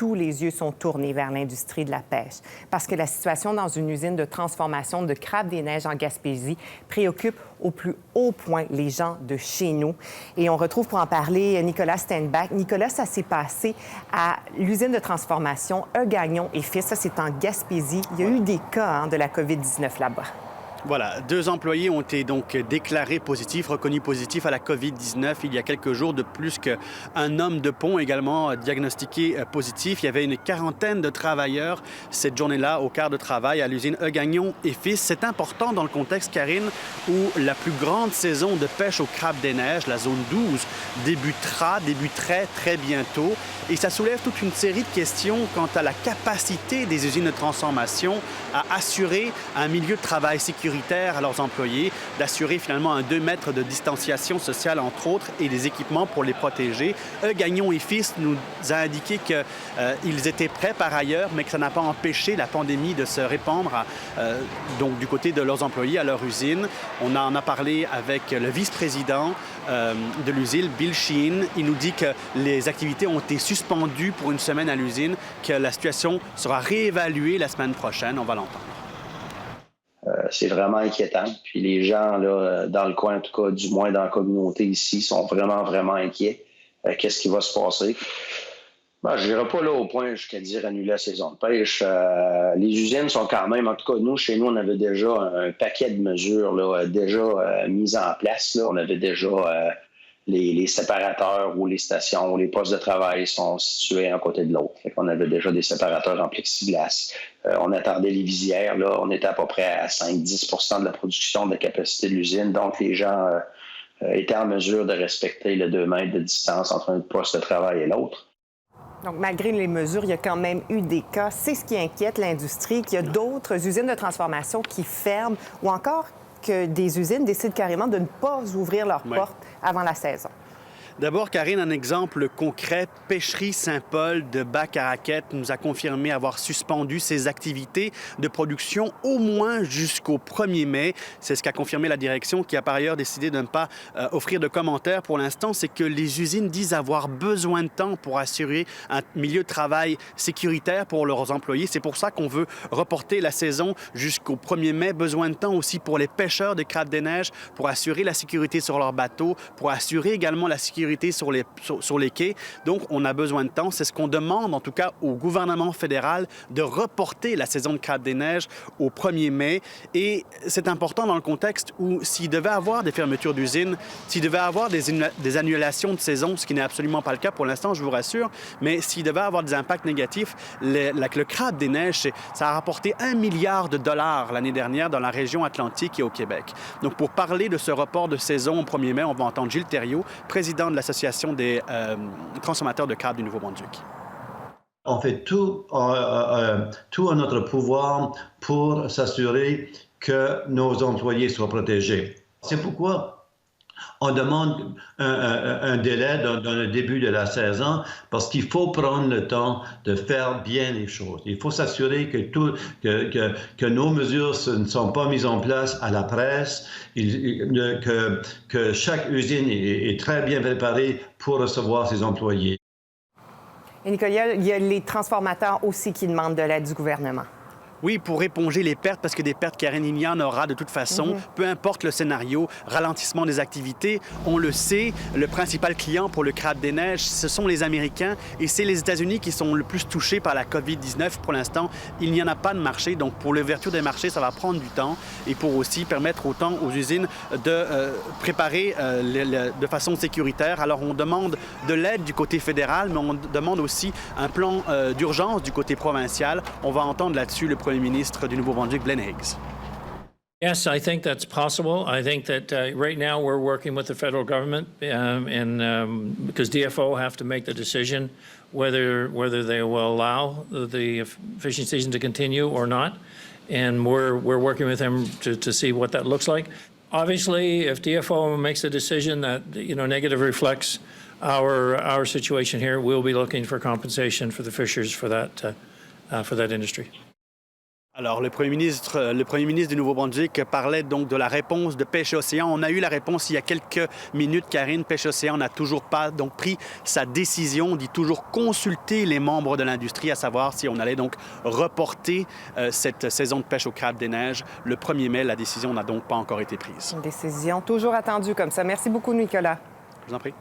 tous les yeux sont tournés vers l'industrie de la pêche parce que la situation dans une usine de transformation de crabe des neiges en Gaspésie préoccupe au plus haut point les gens de chez nous. Et on retrouve pour en parler Nicolas Stenbach. Nicolas, ça s'est passé à l'usine de transformation Gagnon et Fils. Ça, c'est en Gaspésie. Il y a eu des cas de la COVID-19 là-bas. Voilà, 2 employés ont été donc déclarés positifs, reconnus positifs à la COVID-19 il y a quelques jours, de plus qu'un homme de pont également diagnostiqué positif. Il y avait une quarantaine de travailleurs cette journée-là au quart de travail à l'usine Gagnon et Fils. C'est important dans le contexte, Karine, où la plus grande saison de pêche au crabe des neiges, la zone 12, débuterait très bientôt. Et ça soulève toute une série de questions quant à la capacité des usines de transformation à assurer un milieu de travail sécuritaire à leurs employés, d'assurer finalement un 2 mètres de distanciation sociale, entre autres, et des équipements pour les protéger. Gagnon et Fils nous a indiqué qu'ils étaient prêts par ailleurs, mais que ça n'a pas empêché la pandémie de se répandre donc du côté de leurs employés à leur usine. On en a parlé avec le vice-président de l'usine, Bill Sheehan. Il nous dit que les activités ont été suspendues pour une semaine à l'usine, que la situation sera réévaluée la semaine prochaine. On va l'entendre. C'est vraiment inquiétant. Puis les gens là, dans le coin, en tout cas, du moins dans la communauté ici, sont vraiment, vraiment inquiets. Qu'est-ce qui va se passer? Je n'irai pas là au point jusqu'à dire annuler la saison de pêche. Les usines sont quand même, en tout cas, chez nous, on avait déjà un paquet de mesures là, déjà mises en place. Là. On avait déjà les séparateurs où les stations, où les postes de travail sont situés un côté de l'autre. On avait déjà des séparateurs en plexiglas. On attendait les visières. Là, on était à peu près à 5-10 % de la production de la capacité de l'usine. Donc, les gens étaient en mesure de respecter le 2 mètres de distance entre un poste de travail et l'autre. Donc, malgré les mesures, il y a quand même eu des cas. C'est ce qui inquiète l'industrie, qu'il y a d'autres usines de transformation qui ferment ou encore que des usines décident carrément de ne pas ouvrir leurs portes avant la saison. D'abord, Karine, un exemple concret. Pêcherie Saint-Paul de Bac-à-Raquette nous a confirmé avoir suspendu ses activités de production au moins jusqu'au 1er mai. C'est ce qu'a confirmé la direction, qui a par ailleurs décidé de ne pas offrir de commentaires pour l'instant. C'est que les usines disent avoir besoin de temps pour assurer un milieu de travail sécuritaire pour leurs employés. C'est pour ça qu'on veut reporter la saison jusqu'au 1er mai. Besoin de temps aussi pour les pêcheurs de crabes des neiges, pour assurer la sécurité sur leurs bateaux, pour assurer également la sécurité sur les quais. Donc, on a besoin de temps. C'est ce qu'on demande, en tout cas, au gouvernement fédéral, de reporter la saison de crabe des neiges au 1er mai. Et c'est important dans le contexte où, s'il devait avoir des fermetures d'usines, s'il devait avoir des annulations de saison, ce qui n'est absolument pas le cas pour l'instant, je vous rassure, mais s'il devait avoir des impacts négatifs, le crabe des neiges, ça a rapporté $1 milliard l'année dernière dans la région Atlantique et au Québec. Donc, pour parler de ce report de saison au 1er mai, on va entendre Gilles Thériault, président de l'Association des transformateurs de crabes du Nouveau-Brunswick. On fait tout à notre pouvoir pour s'assurer que nos employés soient protégés. C'est pourquoi on demande un délai dans le début de la saison parce qu'il faut prendre le temps de faire bien les choses. Il faut s'assurer que nos mesures ne sont pas mises en place à la presse, que chaque usine est très bien préparée pour recevoir ses employés. Et Nicolas, il y a les transformateurs aussi qui demandent de l'aide du gouvernement. Oui, pour éponger les pertes, parce que des pertes, Karine, il y en aura de toute façon, peu importe le scénario, ralentissement des activités. On le sait, le principal client pour le crabe des neiges, ce sont les Américains et c'est les États-Unis qui sont le plus touchés par la COVID-19. Pour l'instant, il n'y en a pas de marché, donc pour l'ouverture des marchés, ça va prendre du temps et pour aussi permettre autant aux usines de préparer de façon sécuritaire. Alors, on demande de l'aide du côté fédéral, mais on demande aussi un plan d'urgence du côté provincial. On va entendre là-dessus le Premier ministre du Nouveau-Brunswick, Glenn Higgs. Yes, I think that's possible. I think that right now we're working with the federal government because DFO have to make the decision whether they will allow the fishing season to continue or not. And we're working with them to see what that looks like. Obviously, if DFO makes a decision that negative reflects our situation here, we'll be looking for compensation for the fishers for that industry. Alors, le premier ministre du Nouveau-Brunswick parlait donc de la réponse de Pêche Océan. On a eu la réponse il y a quelques minutes, Karine. Pêche Océan n'a toujours pas donc pris sa décision. On dit toujours consulter les membres de l'industrie, à savoir si on allait donc reporter cette saison de pêche au crabe des neiges. Le 1er mai, la décision n'a donc pas encore été prise. Une décision toujours attendue comme ça. Merci beaucoup, Nicolas. Je vous en prie.